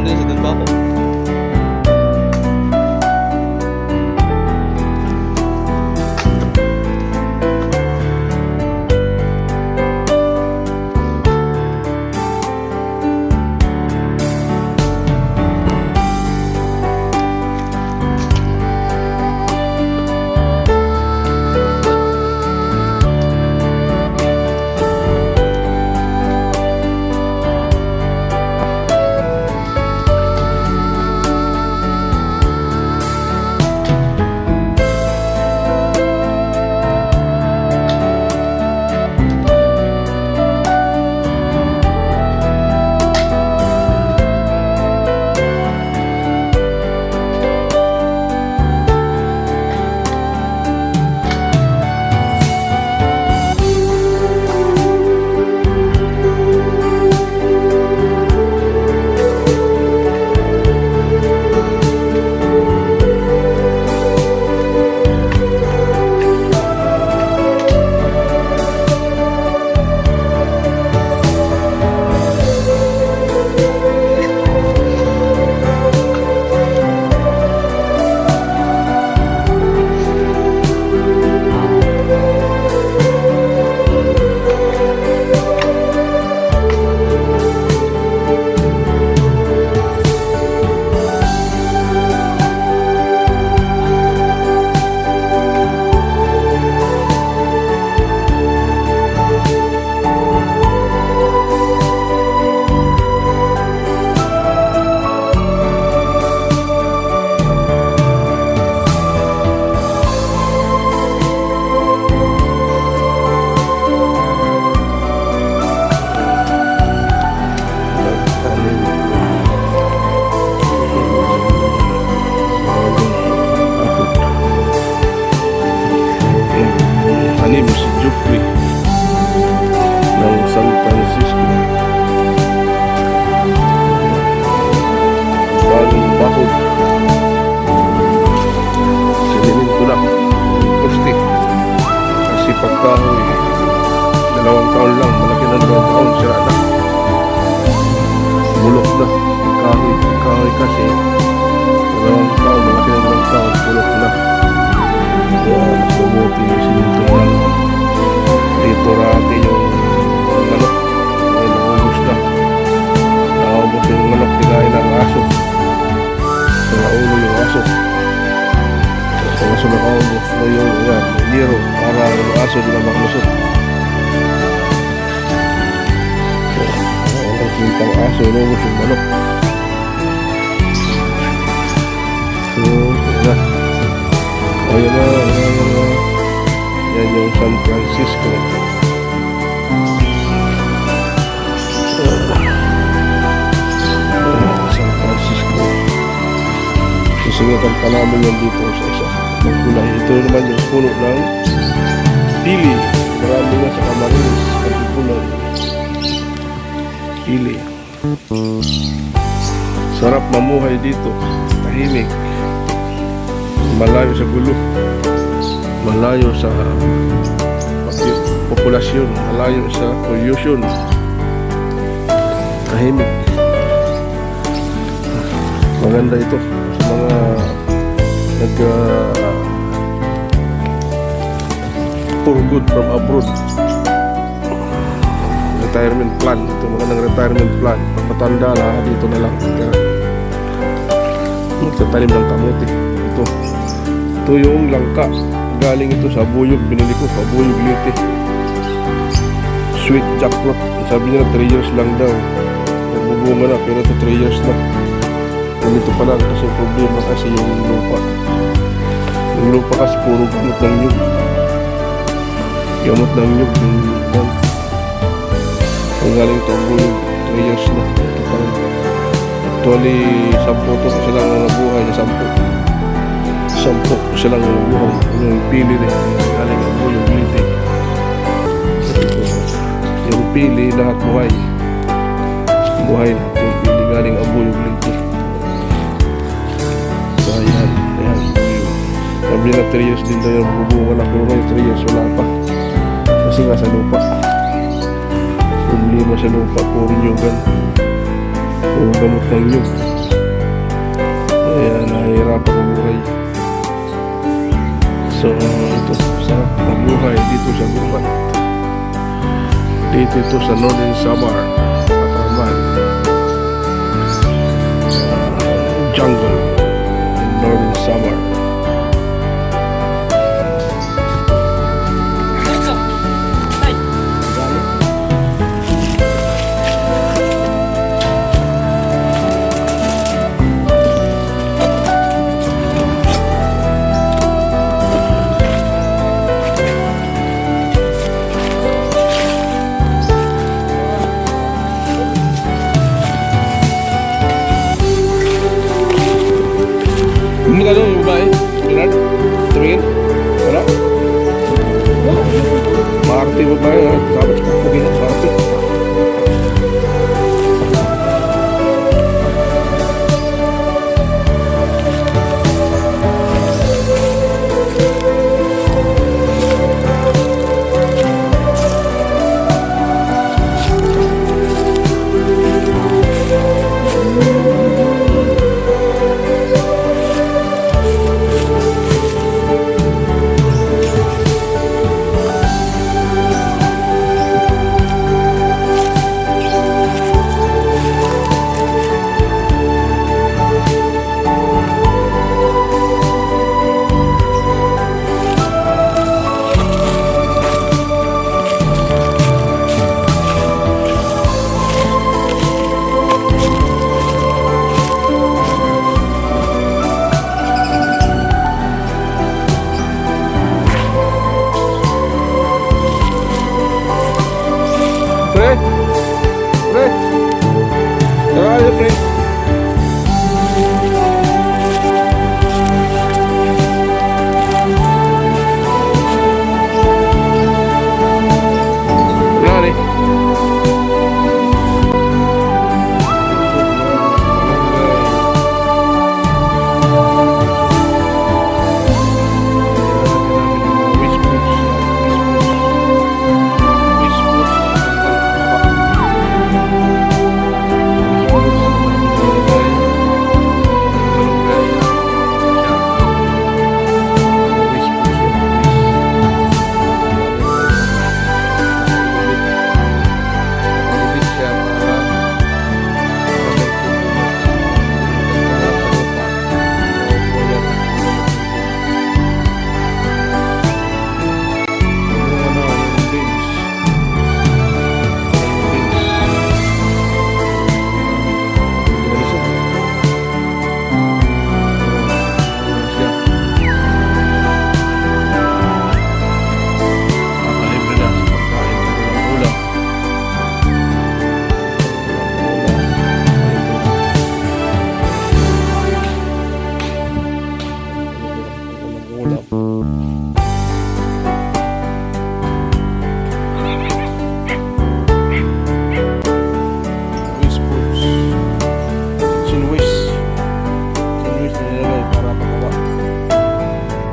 naman din sa Dunbaco. Pagkahoy, 2 taon lang, malaki na 2 taon, sira na, bulok na. Pagkahoy kasi 2 taon, malaki na 2 taon, bulok na. Kaya mas mabuti sininto lang dito rati yung manok. Ay naubos na, naubos yung manok, kinain ng aso, naulo yung aso. Sa aso na kaubos na yung liro para yung aso di na maklusot. Ang kintang aso, inubos yung manok. So, yan na. Yan yung San Francisco. San Francisco. Susungitan pa namin yan dito sa isa. Magkulay. Ito naman yung puno ng pili. Marami nga sa Camarines. Pagkukulay. Pili. Sarap mamuhay dito. Tahimik. Malayo sa gulo. Malayo sa populasyon. Malayo sa pollution. Tahimik. Maganda ito sa mga for good from abroad. Retirement plan. Ito mga ng retirement plan. Pagpatanda na dito na lang. Magtatanim ng kamote. Ito yung langka. Galing ito sa buyog. Binili ko sa buyog Leyte. Sweet jackfruit. Sabi nila 3 years lang daw. Nagbubunga na pero ito 3 years na. Ganito pa lang kasi problema kasi yung lupa. Yung lupa kasi puro gamot ng nyug. Gamot ng nyug. Ang galing ito ang buyog. 3 years na. Ito pa lang. Actually, 10 to sila lang nabuhay na 10 sila lang nabuhay. Yung pili rin. Galing ang buyog Leyte. Yung pili lahat buhay. Buhay lahat yung pili galing ang buyog Leyte. So ayan. Sabi na 3 years din daw yung bubunga na. Pero ngayon 3 years wala pa. Kasi nga sa lupa. Problema sa lupa. Puro nyugan. Puro gamot ng nyug. Kaya nahihirapan mabuhay. So ito, sarap mabuhay dito sa gubat. Dito ito sa Northern Samar, Patraman. Jungle in Northern Samar. Ini kan yung babae, Leonard? Tumingin? Wala? Maarte babae, dapat sa pagpagin.